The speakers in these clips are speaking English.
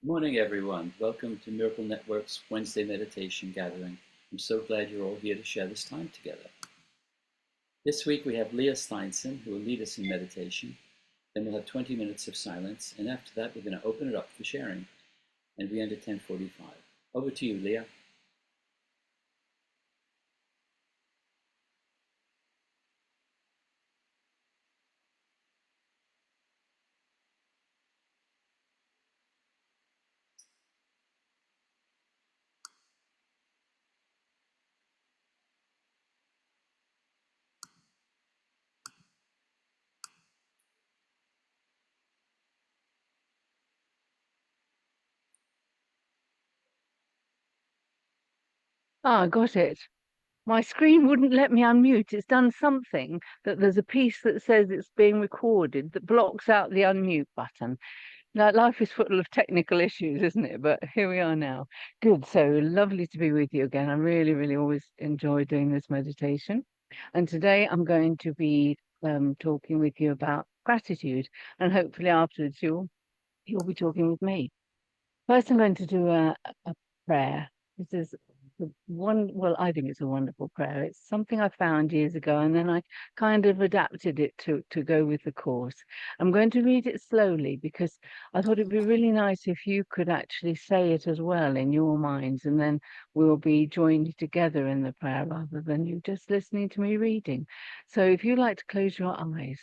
Morning, everyone. Welcome to Miracle Network's Wednesday meditation gathering. I'm so glad you're all here to share this time together. This week we have Lia Steinson, who will lead us in meditation. Then we'll have 20 minutes of silence, and after that we're going to open it up for sharing, and we end at 10:45. Over to you, Lia. Ah, got it. My screen wouldn't let me unmute. It's done something that there's a piece that says it's being recorded that blocks out the unmute button. Now, life is full of technical issues, isn't it? But here we are now. Good. So lovely to be with you again. I really, really always enjoy doing this meditation. And today I'm going to be talking with you about gratitude. And hopefully afterwards you'll be talking with me. First, I'm going to do a prayer. This is well, I think it's a wonderful prayer. It's something I found years ago, and then I kind of adapted it to go with the course. I'm going to read it slowly because I thought it'd be really nice if you could actually say it as well in your minds, and then we'll be joined together in the prayer rather than you just listening to me reading. So if you like to close your eyes,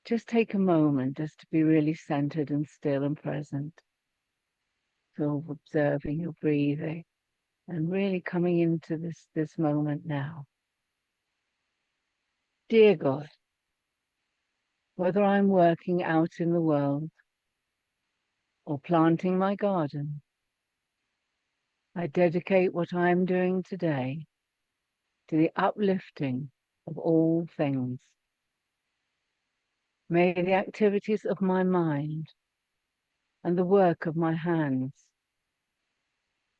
just take a moment just to be really centered and still and present. So observing your breathing and really coming into this moment now. Dear God, whether I'm working out in the world or planting my garden, I dedicate what I am doing today to the uplifting of all things. May the activities of my mind and the work of my hands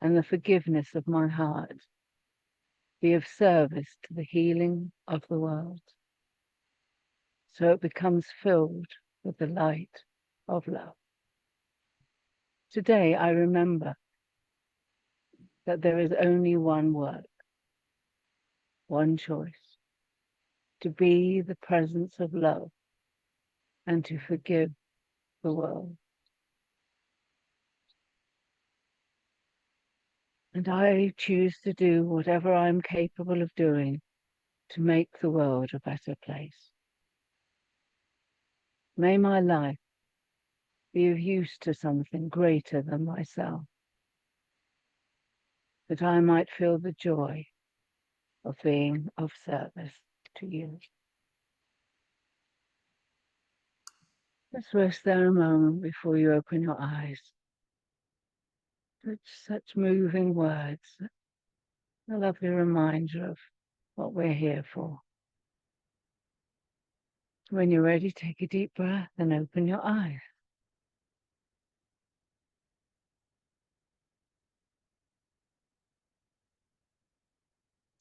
and the forgiveness of my heart be of service to the healing of the world, so it becomes filled with the light of love. Today I remember that there is only one work, one choice, to be the presence of love and to forgive the world. And I choose to do whatever I'm capable of doing to make the world a better place. May my life be of use to something greater than myself, that I might feel the joy of being of service to you. Just rest there a moment before you open your eyes. Such moving words, a lovely reminder of what we're here for. When you're ready, take a deep breath and open your eyes.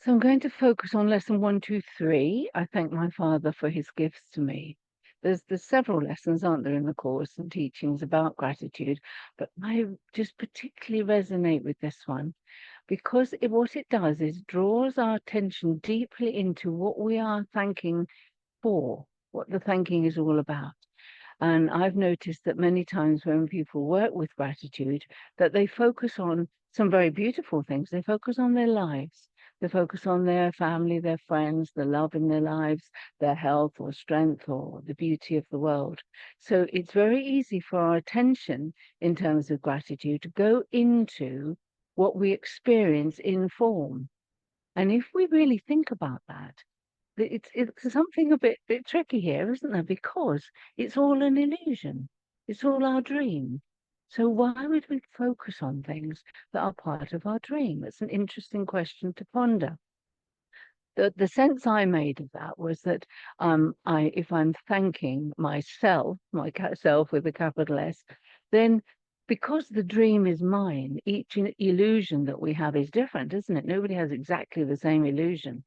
So I'm going to focus on lesson 123. I thank my father for his gifts to me. There's several lessons, aren't there, in the course and teachings about gratitude, but I just particularly resonate with this one because what it does is draws our attention deeply into what we are thanking for, what the thanking is all about. And I've noticed that many times when people work with gratitude, that they focus on some very beautiful things. They focus on their lives. They focus on their family, their friends, the love in their lives, their health or strength or the beauty of the world. So it's very easy for our attention in terms of gratitude to go into what we experience in form. And if we really think about that, it's something a bit tricky here, isn't there? Because it's all an illusion. It's all our dream. So why would we focus on things that are part of our dream? It's an interesting question to ponder. The sense I made of that was that if I'm thanking myself, self with a capital S, then because the dream is mine, each illusion that we have is different, isn't it? Nobody has exactly the same illusion.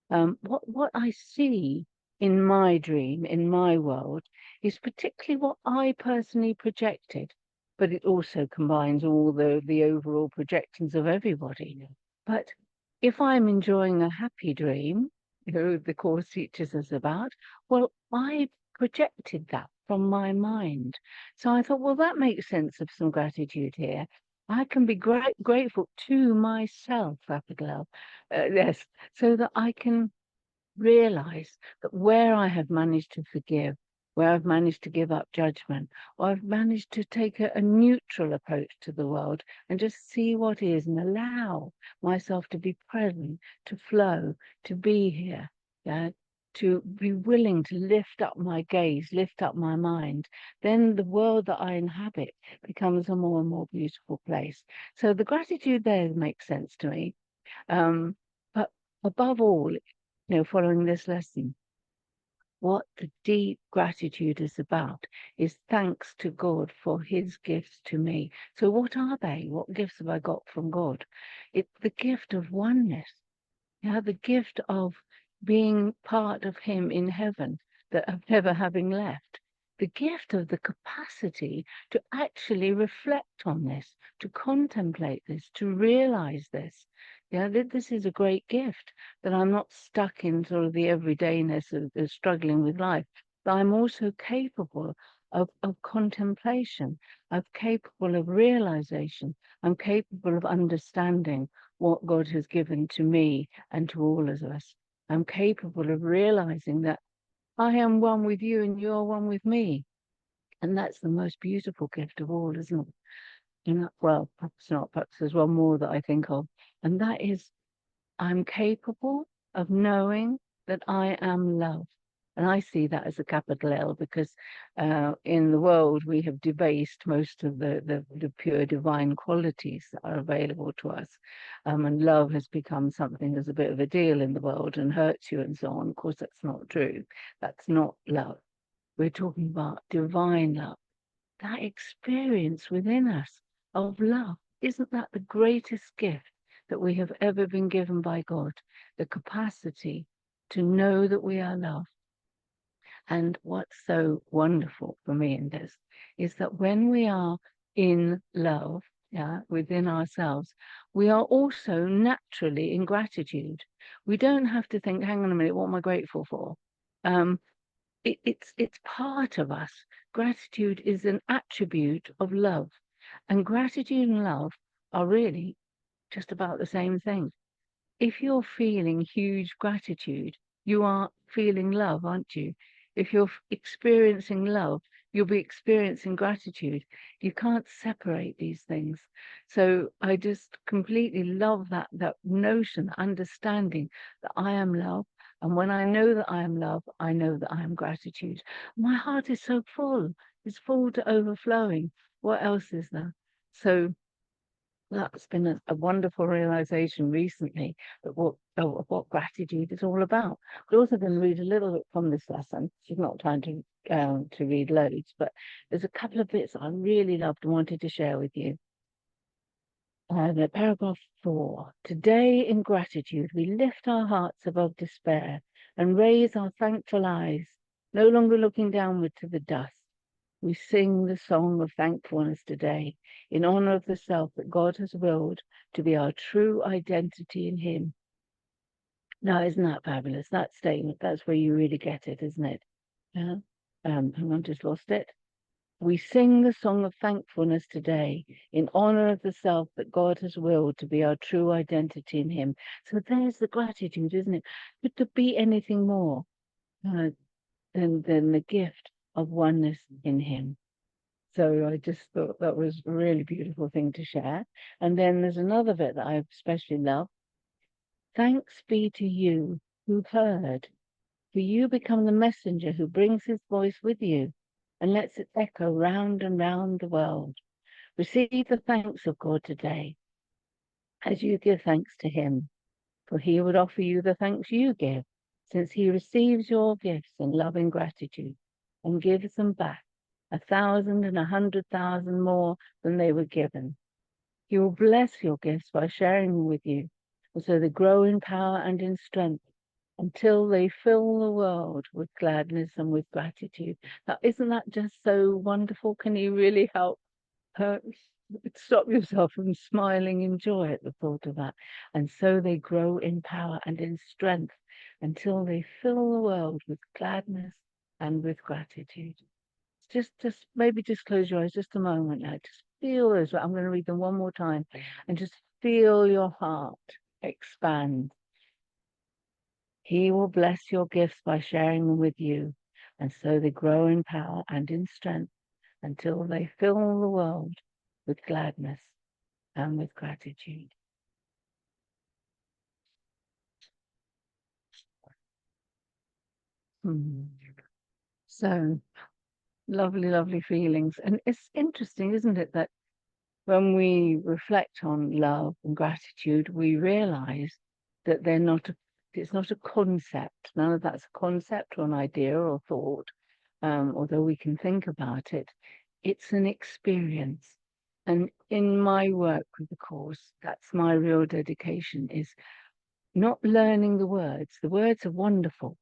What I see in my dream, in my world, is particularly what I personally projected. but it also combines all the overall projections of everybody. But if I'm enjoying a happy dream, the course teaches us about, well, I projected that from my mind. So I thought, well, that makes sense of some gratitude here. I can be grateful to myself, capital L, yes, so that I can realize that where I have managed to forgive, where I've managed to give up judgment, or I've managed to take a neutral approach to the world and just see what is and allow myself to be present, to flow, to be here, yeah, to be willing to lift up my gaze, lift up my mind, then the world that I inhabit becomes a more and more beautiful place. So the gratitude there makes sense to me. But above all, following this lesson, what the deep gratitude is about is thanks to God for his gifts to me. So what are they? What gifts have I got from God? It's the gift of oneness. The gift of being part of him in heaven, that of never having left. The gift of the capacity to actually reflect on this, to contemplate this, to realize this. This is a great gift, that I'm not stuck in sort of the everydayness of struggling with life, but I'm also capable of contemplation. I'm capable of realization. I'm capable of understanding what God has given to me and to all of us. I'm capable of realizing that I am one with you and you're one with me. And that's the most beautiful gift of all, isn't it? Well, perhaps not, perhaps there's one more that I think of. And that is, I'm capable of knowing that I am love. And I see that as a capital L, because in the world we have debased most of the pure divine qualities that are available to us. And love has become something that's a bit of a deal in the world and hurts you and so on. Of course, that's not true. That's not love. We're talking about divine love, that experience within us of love. Isn't that the greatest gift that we have ever been given by God? The capacity to know that we are loved. And what's so wonderful for me in this is that when we are in love, within ourselves, we are also naturally in gratitude. We don't have to think, hang on a minute, what am I grateful for? It's part of us. Gratitude is an attribute of love, and gratitude and love are really just about the same thing. If you're feeling huge gratitude, you are feeling love, aren't you? If you're experiencing love, you'll be experiencing gratitude. You can't separate these things. So I just completely love that notion, understanding that I am love. And when I know that I am love, I know that I am gratitude. My heart is so full. It's full to overflowing. What else is there? So that's been a wonderful realization recently, that what gratitude is all about. We're also going to read a little bit from this lesson. She's not trying to read loads, but there's a couple of bits I really loved and wanted to share with you. The paragraph 4. Today, in gratitude, we lift our hearts above despair and raise our thankful eyes, no longer looking downward to the dust. We sing the song of thankfulness today in honor of the self that God has willed to be our true identity in him. Now, isn't that fabulous? That statement, that's where you really get it, isn't it? Yeah. Hang on, just lost it. We sing the song of thankfulness today in honor of the self that God has willed to be our true identity in him. So there's the gratitude, isn't it? Could there be anything more than the gift of oneness in him? So I just thought that was a really beautiful thing to share. And then there's another bit that I especially love. Thanks be to you who heard, for you become the messenger who brings his voice with you and lets it echo round and round the world. Receive the thanks of God today as you give thanks to him, for he would offer you the thanks you give, since he receives your gifts in loving gratitude and gives them back 1,000 and 100,000 more than they were given. He will bless your gifts by sharing them with you, and so they grow in power and in strength until they fill the world with gladness and with gratitude. Now, isn't that just so wonderful? Can you really help uh, stop yourself from smiling in joy at the thought of that. And so they grow in power and in strength until they fill the world with gladness and with gratitude. Just maybe just close your eyes just a moment now. Just feel those. I'm going to read them one more time, and just feel your heart expand. He will bless your gifts by sharing them with you, and so they grow in power and in strength until they fill the world with gladness and with gratitude. Hmm. So lovely, lovely feelings. And it's interesting, isn't it, that when we reflect on love and gratitude, we realize that it's not a concept. None of that's a concept or an idea or thought, although we can think about it. It's an experience. And in my work with the Course, that's my real dedication, is not learning the words. The words are wonderful.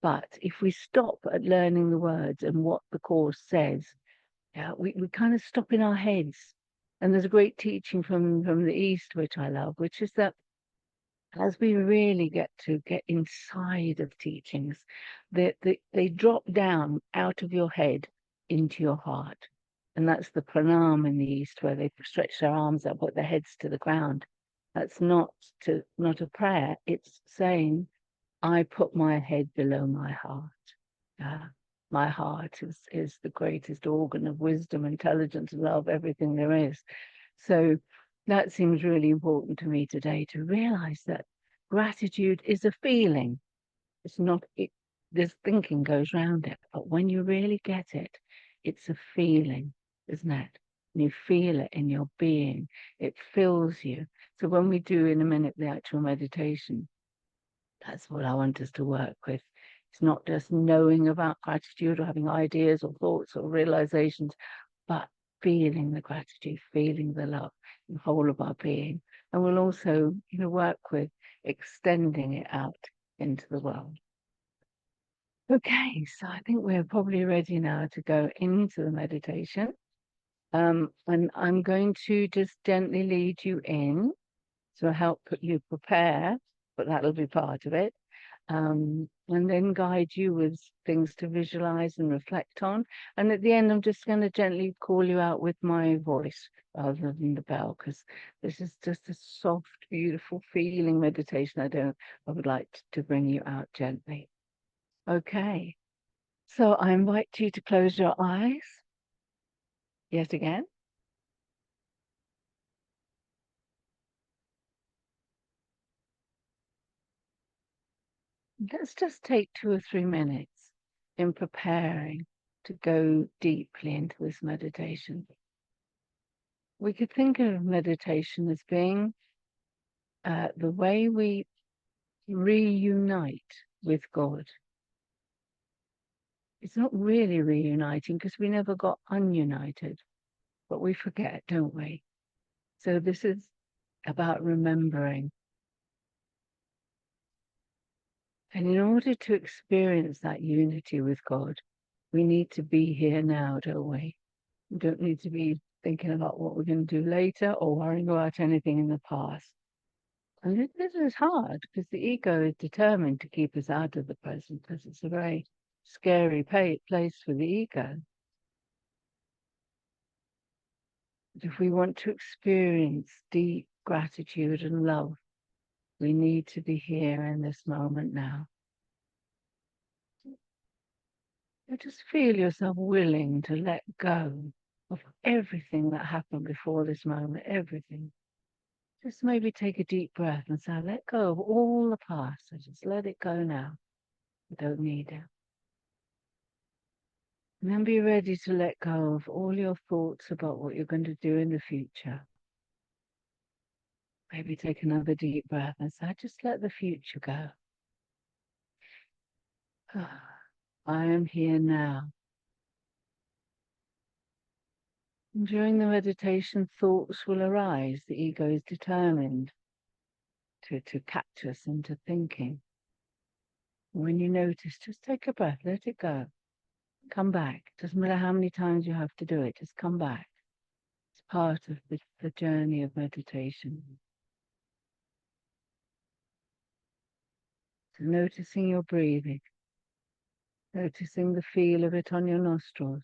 But if we stop at learning the words and what the Course says, yeah, we kind of stop in our heads. And there's a great teaching from the East, which I love, which is that as we really get inside of teachings, they drop down out of your head into your heart. And that's the pranam in the East, where they stretch their arms up, put their heads to the ground. That's not a prayer. It's saying, I put my head below my heart. My heart is the greatest organ of wisdom, intelligence, love, everything there is. So that seems really important to me today, to realize that gratitude is a feeling. It's not, this thinking goes around it, but when you really get it, it's a feeling, isn't it? And you feel it in your being, it fills you. So when we do in a minute the actual meditation, that's what I want us to work with. It's not just knowing about gratitude or having ideas or thoughts or realizations, but feeling the gratitude, feeling the love in the whole of our being. And we'll also, work with extending it out into the world. Okay, so I think we're probably ready now to go into the meditation. And I'm going to just gently lead you in to help you prepare, but that'll be part of it. And then guide you with things to visualize and reflect on. And at the end, I'm just going to gently call you out with my voice rather than the bell, because this is just a soft, beautiful feeling meditation. I would like to bring you out gently. Okay. So I invite you to close your eyes yet again. Let's just take 2 or 3 minutes in preparing to go deeply into this meditation. We could think of meditation as being the way we reunite with God. It's not really reuniting because we never got ununited, but we forget, don't we? So this is about remembering. And in order to experience that unity with God, we need to be here now, don't we? We don't need to be thinking about what we're going to do later or worrying about anything in the past. And this is hard because the ego is determined to keep us out of the present, because it's a very scary place for the ego. But if we want to experience deep gratitude and love, we need to be here in this moment now. You just feel yourself willing to let go of everything that happened before this moment, everything. Just maybe take a deep breath and say, let go of all the past. So just let it go now. You don't need it. And then be ready to let go of all your thoughts about what you're going to do in the future. Maybe take another deep breath and say, just let the future go. I am here now. And during the meditation, thoughts will arise. The ego is determined to catch us into thinking. When you notice, just take a breath, let it go. Come back. Doesn't matter how many times you have to do it, just come back. part of the journey of meditation. So noticing your breathing, noticing the feel of it on your nostrils,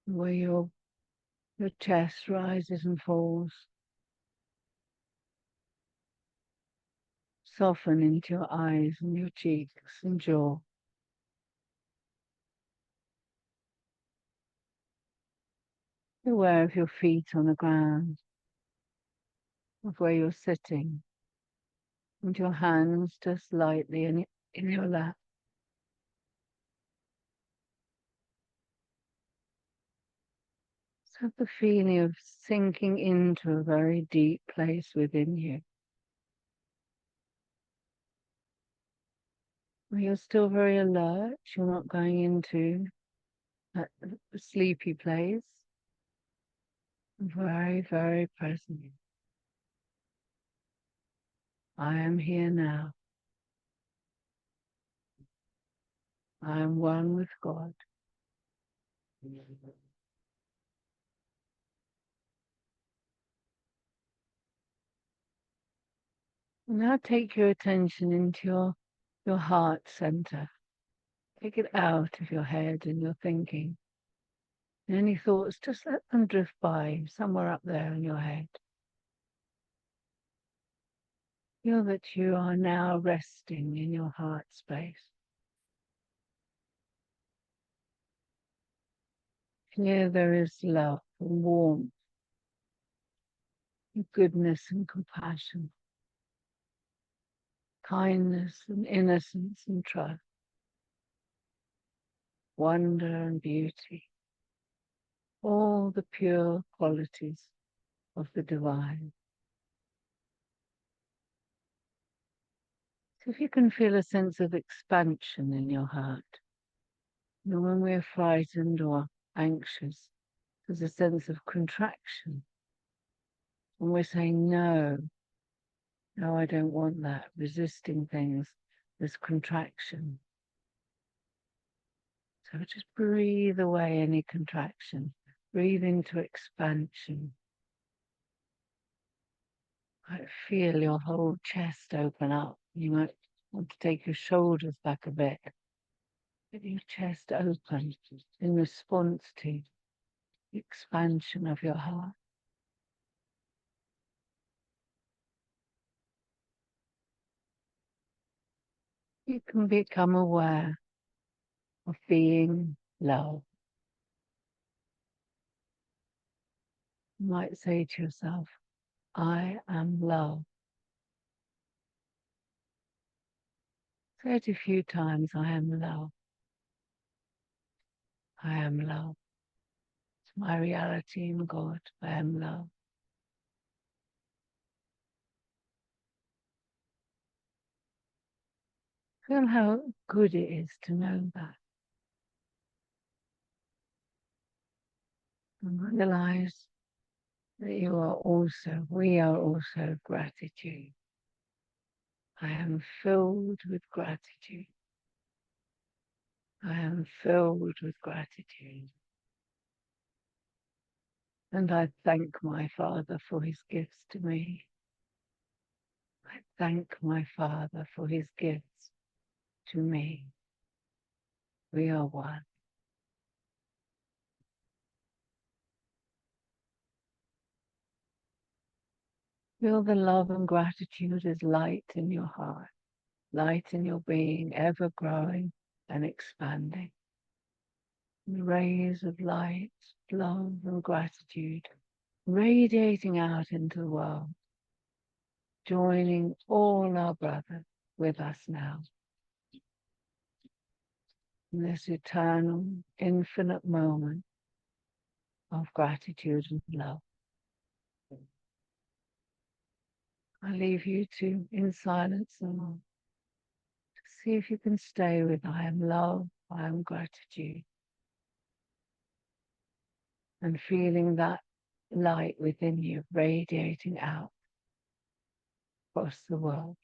where your chest rises and falls. Soften into your eyes and your cheeks and jaw. Aware of your feet on the ground, of where you're sitting, and your hands just lightly in your lap. So the feeling of sinking into a very deep place within you, where you're still very alert, you're not going into a sleepy place, very, very present. I am here now. I am one with God. Now take your attention into your heart center. Take it out of your head and your thinking. Any thoughts, just let them drift by somewhere up there in your head. Feel that you are now resting in your heart space. Here there is love and warmth, and goodness and compassion, kindness and innocence and trust, wonder and beauty, all the pure qualities of the divine. So if you can feel a sense of expansion in your heart, when we're frightened or anxious, there's a sense of contraction. When we're saying, no, I don't want that, resisting things, there's contraction. So just breathe away any contraction. Breathe into expansion. Might feel your whole chest open up. You might want to take your shoulders back a bit. Get your chest open in response to the expansion of your heart. You can become aware of being love. You might say to yourself, I am love. Say it a few times, I am love. I am love. It's my reality in God. I am love. Feel how good it is to know that. And realize that we are also gratitude. I am filled with gratitude. I am filled with gratitude. And I thank my Father for his gifts to me. I thank my Father for his gifts to me. We are one. Feel the love and gratitude as light in your heart, light in your being, ever growing and expanding. The rays of light, love and gratitude radiating out into the world, joining all our brothers with us now. In this eternal, infinite moment of gratitude and love. I leave you in silence and to see if you can stay with I am love, I am gratitude. And feeling that light within you radiating out across the world.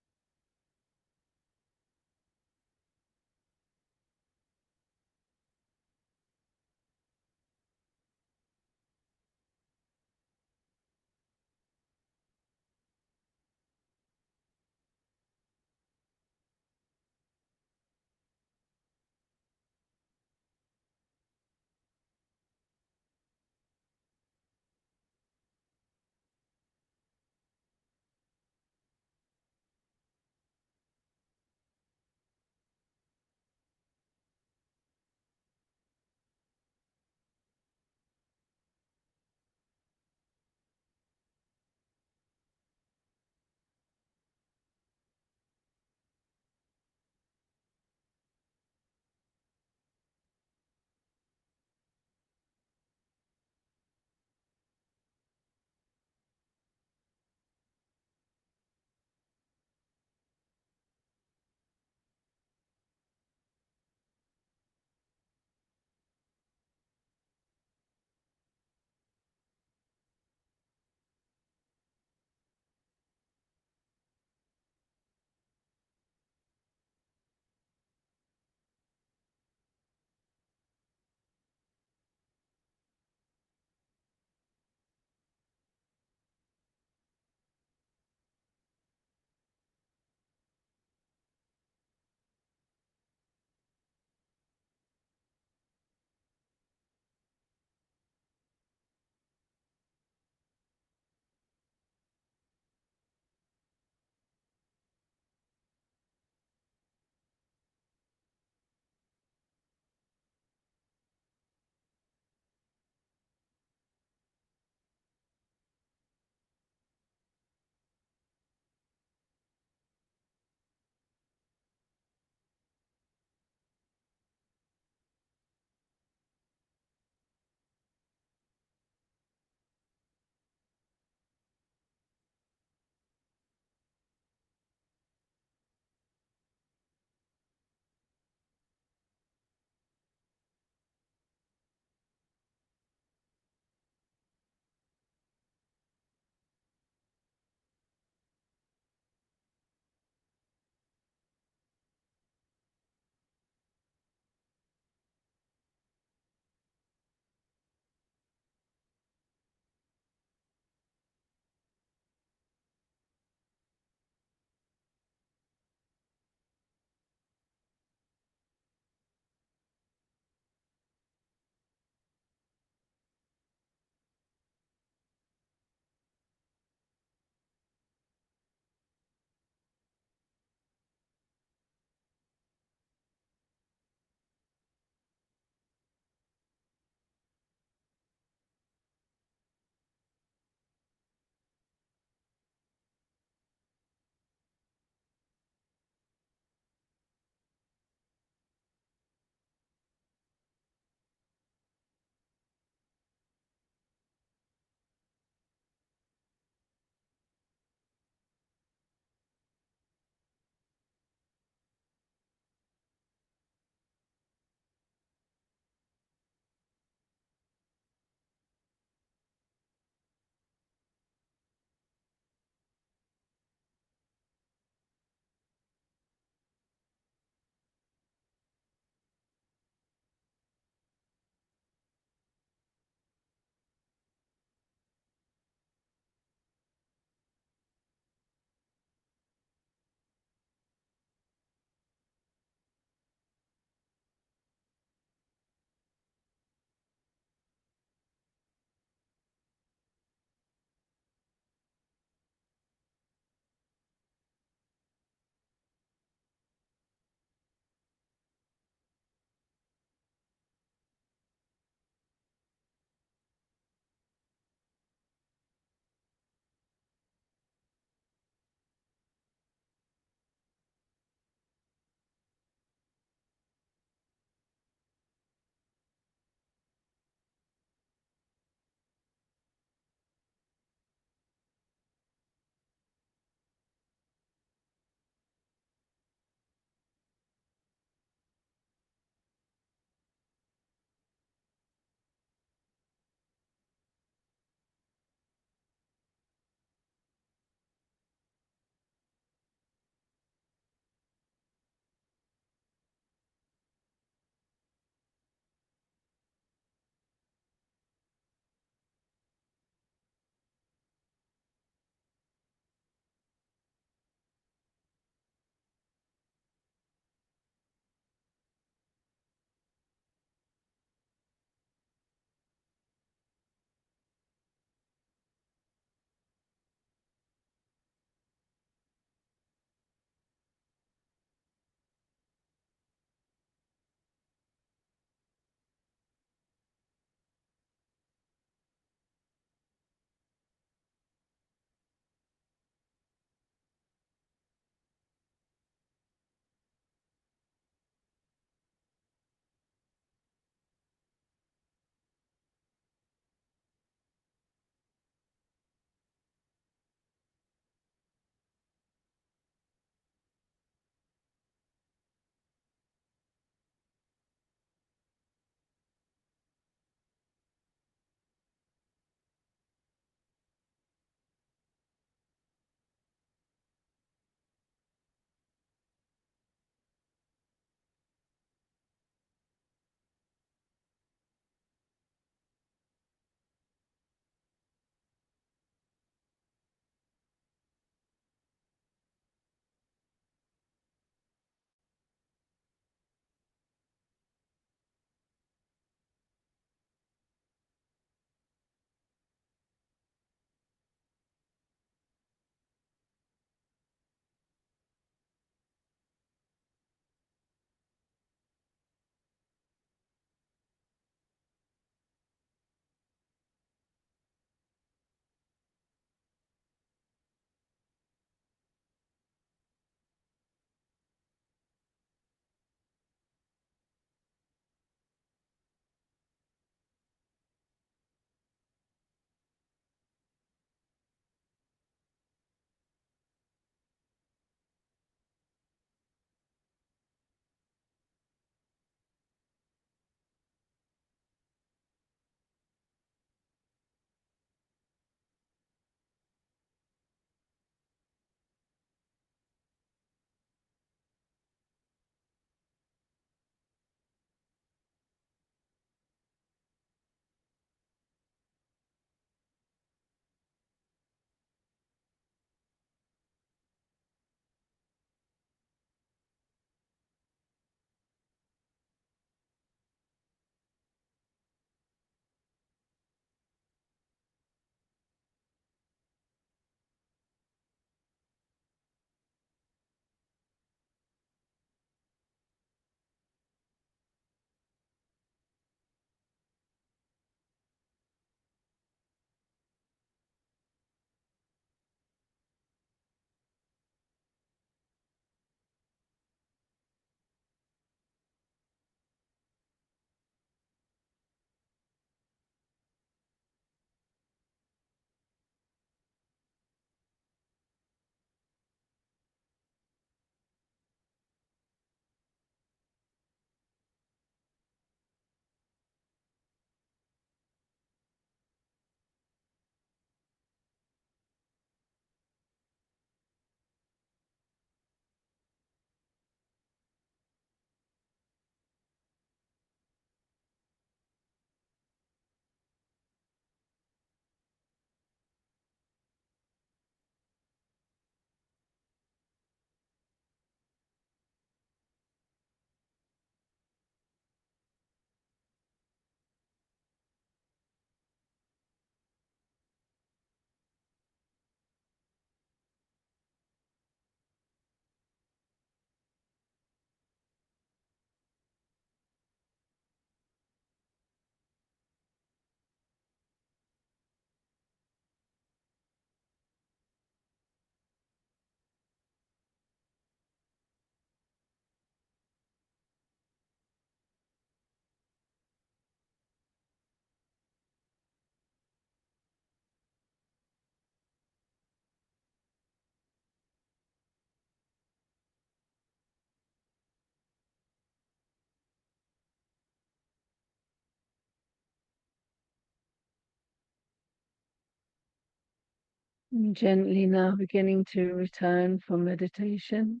And gently now beginning to return from meditation.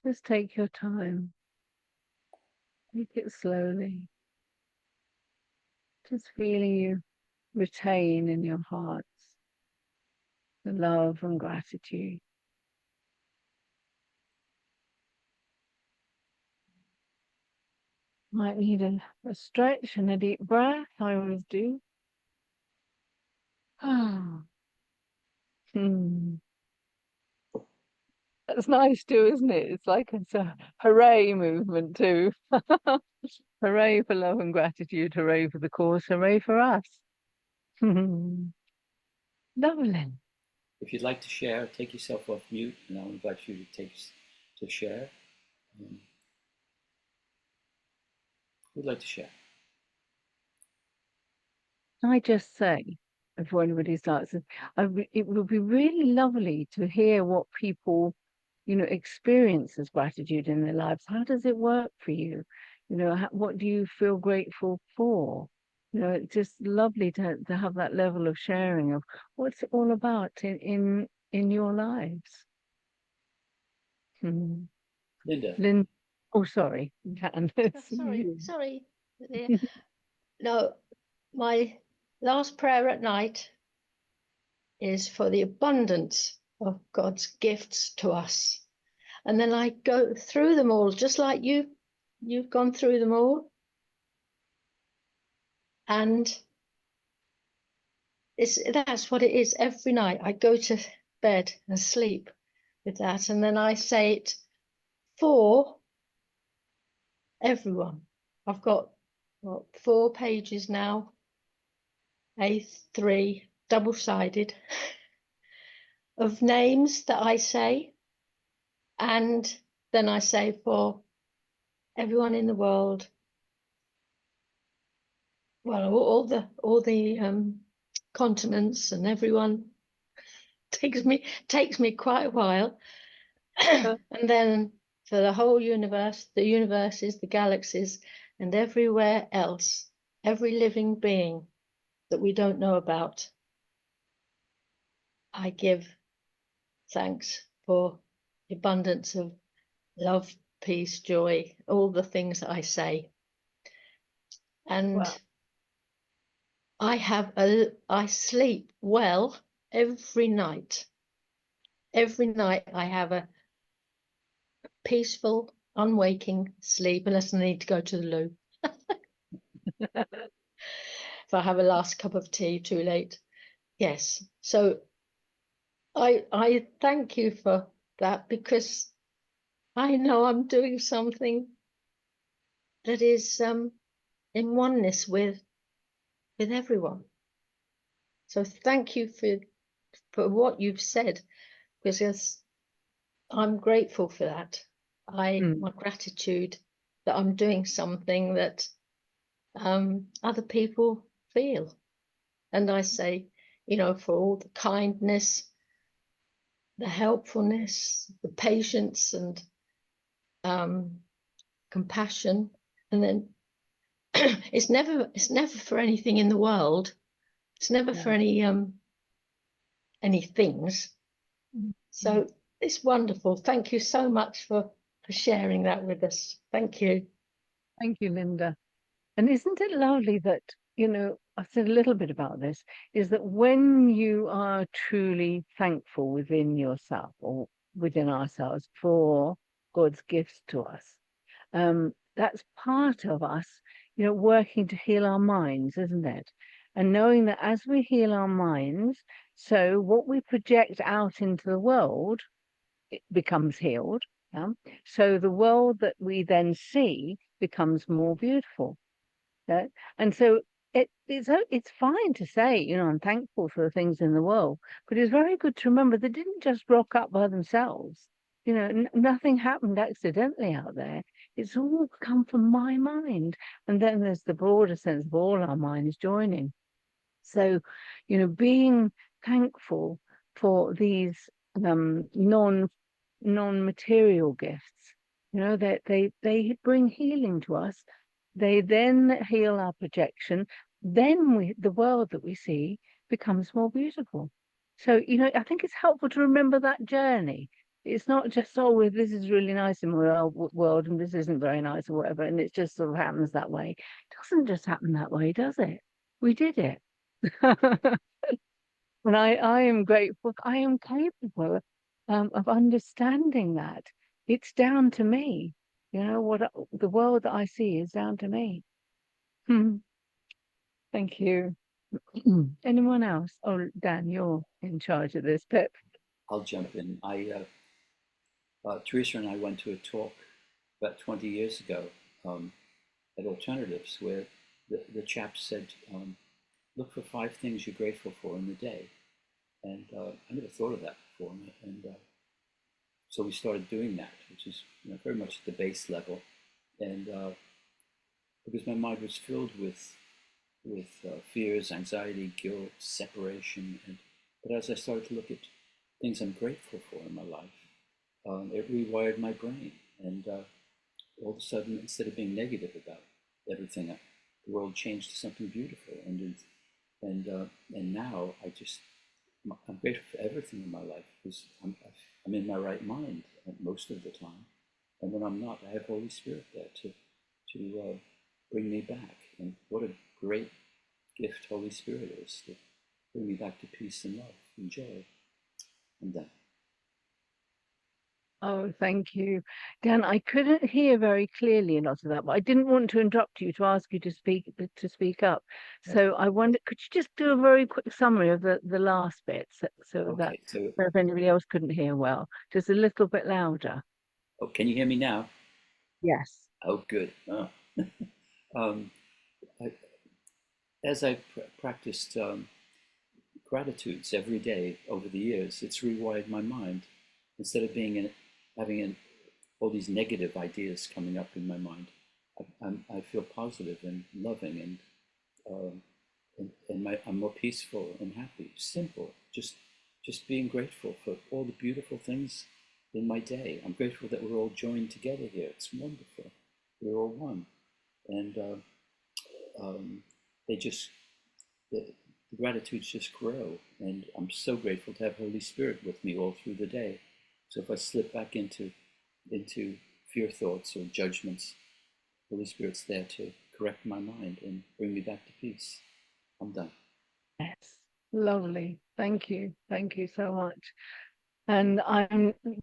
Just take your time. Take it slowly. Just feeling you retain in your hearts the love and gratitude. Might need a stretch and a deep breath. I always do. Ah. That's nice too, isn't it? It's like it's a hooray movement too. Hooray for love and gratitude. Hooray for the cause. Hooray for us. Lovely. If you'd like to share, take yourself off mute, and I'll invite you to share. Who'd like to share? I just say, before anybody starts, it would be really lovely to hear what people, experience as gratitude in their lives. How does it work for you? What do you feel grateful for? It's just lovely to have that level of sharing of what's it all about in your lives. Linda. Lynn, oh, sorry, Jan. Sorry. No, my last prayer at night is for the abundance of God's gifts to us. And then I go through them all, just like you've gone through them all. And that's what it is every night. I go to bed and sleep with that. And then I say it for everyone. I've got 4 pages now, A3, double-sided, of names that I say. And then I say for everyone in the world, well, all the continents and everyone. takes me quite a while. And then for the whole universe, the universes, the galaxies, and everywhere else, every living being that we don't know about, I give thanks for the abundance of love, peace, joy, all the things that I say. And Wow. I sleep well every night. Every night I have a peaceful, unwaking sleep, unless I need to go to the loo. If I have a last cup of tea too late. Yes. So I thank you for that, because I know I'm doing something that is in oneness with everyone. So thank you for what you've said, because I'm grateful for that. My gratitude that I'm doing something that other people feel. And I say, for all the kindness, the helpfulness, the patience, and compassion. And then it's never for anything in the world. It's never for any things. So it's wonderful. Thank you so much for sharing that with us. Thank you. Thank you, Linda. And isn't it lovely that, I said a little bit about this, is that when you are truly thankful within yourself or within ourselves for God's gifts to us, that's part of us, working to heal our minds, isn't it? And knowing that as we heal our minds, so what we project out into the world, it becomes healed. Yeah? So the world that we then see becomes more beautiful. Yeah? And so it's fine to say, I'm thankful for the things in the world, but it's very good to remember they didn't just rock up by themselves. Nothing happened accidentally out there. It's all come from my mind. And then there's the broader sense of all our minds joining. So, being thankful for these non-material gifts, that they bring healing to us. They then heal our projection. Then the world that we see becomes more beautiful. So, I think it's helpful to remember that journey. It's not just, oh, well, this is really nice in my world and this isn't very nice or whatever, and it just sort of happens that way. It doesn't just happen that way, does it? We did it. And I am grateful. I am capable of understanding that. It's down to me. The world that I see is down to me. Hmm. Thank you. Anyone else? Oh, Dan, you're in charge of this. Pip. I'll jump in. Teresa and I went to a talk about 20 years ago at Alternatives where the chap said, look for 5 things you're grateful for in the day. And I never thought of that before. And so we started doing that, which is very much at the base level. And because my mind was filled with fears, anxiety, guilt, separation. But as I started to look at things I'm grateful for in my life, it rewired my brain. And all of a sudden, instead of being negative about everything, the world changed to something beautiful. And now I'm grateful for everything in my life because I'm in my right mind most of the time. And when I'm not, I have Holy Spirit there to bring me back. And what a great gift Holy Spirit is to bring me back to peace and love and joy. I'm done. Oh, thank you. Dan, I couldn't hear very clearly a lot of that, but I didn't want to interrupt you to ask you to speak up. So I wonder, could you just do a very quick summary of the last bit Okay, so if anybody else couldn't hear well, just a little bit louder. can you hear me now? Yes. Oh, good. Um, as I practiced gratitudes every day over the years, it's rewired my mind. Instead of having all these negative ideas coming up in my mind, I feel positive and loving um, I'm more peaceful and happy. Simple, just being grateful for all the beautiful things in my day. I'm grateful that we're all joined together here. It's wonderful. We're all one, and um, they just the gratitudes just grow. And I'm so grateful to have Holy Spirit with me all through the day. So if I slip back into fear thoughts or judgments, Holy Spirit's there to correct my mind and bring me back to peace. I'm done. Yes. Lovely. Thank you. Thank you so much. And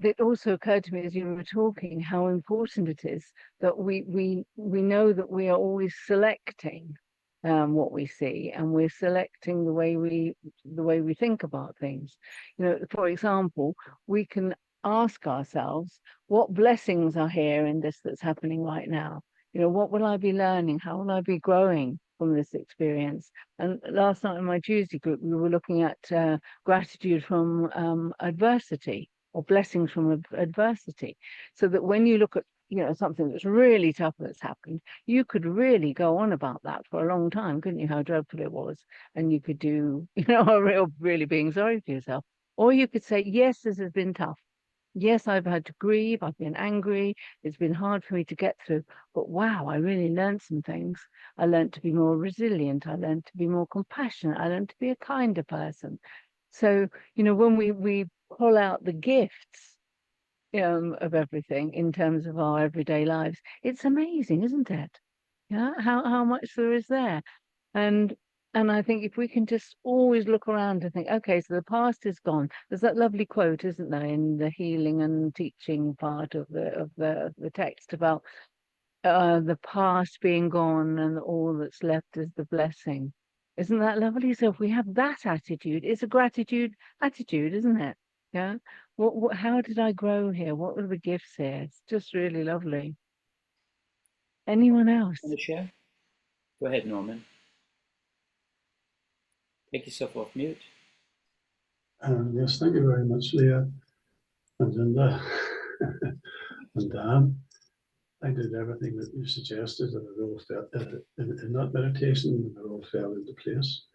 it also occurred to me as you were talking how important it is that we know that we are always selecting what we see, and we're selecting the way we think about things. For example, we can ask ourselves what blessings are here in this that's happening right now. What will I be learning? How will I be growing from this experience? And last night in my Tuesday group, we were looking at gratitude from adversity, or blessings from adversity, so that when you look at something that's really tough that's happened, you could really go on about that for a long time, couldn't you? How dreadful it was, and you could do a real really being sorry for yourself, or you could say, yes, this has been tough. Yes, I've had to grieve, I've been angry, it's been hard for me to get through, but wow, I really learned some things. I learned to be more resilient, I learned to be more compassionate, I learned to be a kinder person. So, when we pull out the gifts of everything in terms of our everyday lives, it's amazing, isn't it? Yeah, how much there is there. And I think if we can just always look around and think, okay, so the past is gone. There's that lovely quote, isn't there, in the healing and teaching part of the text about the past being gone and all that's left is the blessing. Isn't that lovely? So if we have that attitude, it's a gratitude attitude, isn't it? Yeah. How did I grow here? What were the gifts here? It's just really lovely. Anyone else? Want to share? Go ahead, Norman. Take yourself off mute. Yes, thank you very much, Leah and Linda and Dan. I did everything that you suggested, and it all fell in that meditation. It all fell into place.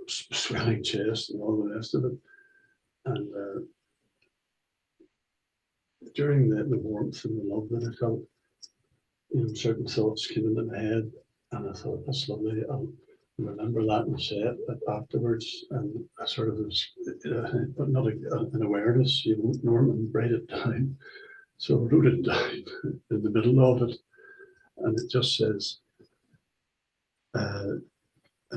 Swelling chest and all the rest of it. And during the warmth and the love that I felt, certain thoughts came into my head, and I thought, that's lovely. remember that was said afterwards, and I sort of was, but not an awareness. You won't Norman write it down, so I wrote it down in the middle of it, and it just says, an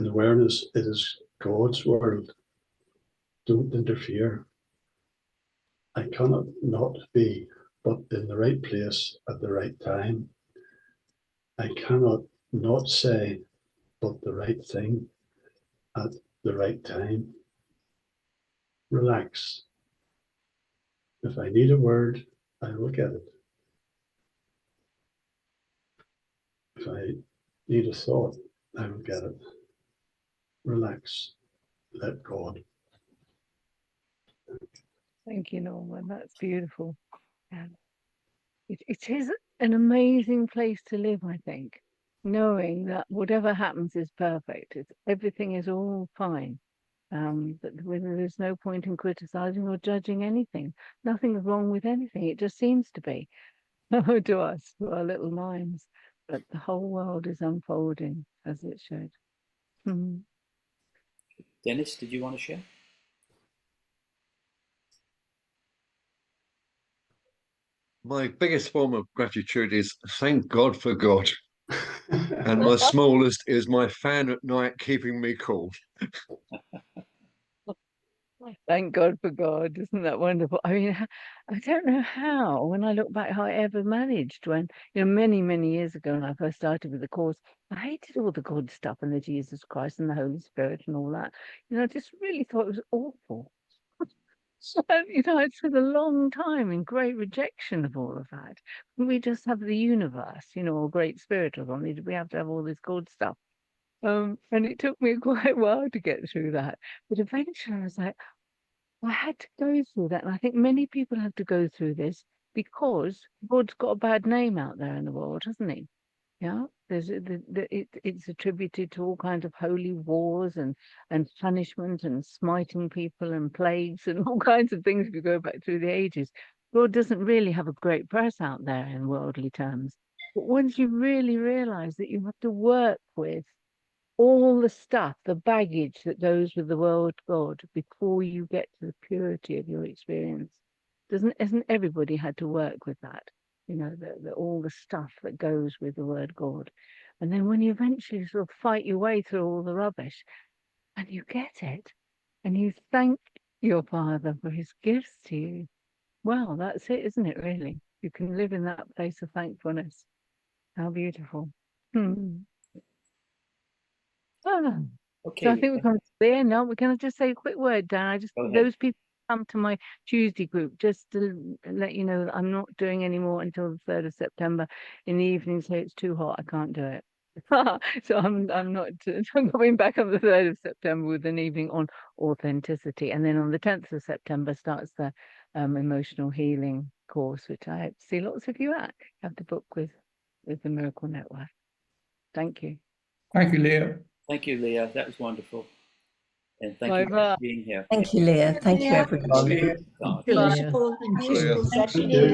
awareness. It is God's world. Don't interfere. I cannot not be, but in the right place at the right time. I cannot not say, but the right thing at the right time. Relax. If I need a word, I will get it. If I need a thought, I will get it. Relax. Let God. Thank you, Norman. That's beautiful. And it is an amazing place to live, I think, knowing that whatever happens is perfect. Everything is all fine. That there's no point in criticizing or judging anything. Nothing's wrong with anything. It just seems to be to us, to our little minds. But the whole world is unfolding as it should. Mhm. Dennis, did you want to share? My biggest form of gratitude is thank God for God. And my smallest is my fan at night keeping me cool. Thank God for God. Isn't that wonderful? I mean, I don't know how, when I look back, how I ever managed when, many, many years ago when I first started with the course, I hated all the God stuff and the Jesus Christ and the Holy Spirit and all that. I just really thought it was awful. So, I spent a long time in great rejection of all of that. We just have the universe, or great spirit or something. We have to have all this God stuff. And it took me quite a while to get through that. But eventually I was like, I had to go through that. And I think many people have to go through this because God's got a bad name out there in the world, hasn't he? Yeah, it's attributed to all kinds of holy wars and punishment and smiting people and plagues and all kinds of things if you go back through the ages. God doesn't really have a great press out there in worldly terms. But once you really realize that you have to work with all the stuff, the baggage that goes with the word God before you get to the purity of your experience, hasn't everybody had to work with that? All the stuff that goes with the word God. And then when you eventually sort of fight your way through all the rubbish and you get it and you thank your Father for his gifts to you, well, that's it, isn't it, really? You can live in that place of thankfulness. How beautiful. Oh, Okay, so I think we're coming to the end now. We're going to just say a quick word, Dan. Those people come to my Tuesday group, just to let you know that I'm not doing any more until the 3rd of September in the evening. So it's too hot. I can't do it. So I'm not I'm coming back on the 3rd of September with an evening on authenticity. And then on the 10th of September starts the emotional healing course, which I hope to see lots of you at. Have to book with the Miracle Network. Thank you. Thank you, Leah. Thank you, Leah. That was wonderful. And thank you for being here. Thank you, Leah. Thank you, everyone. God. Thank you, Leah. Leah.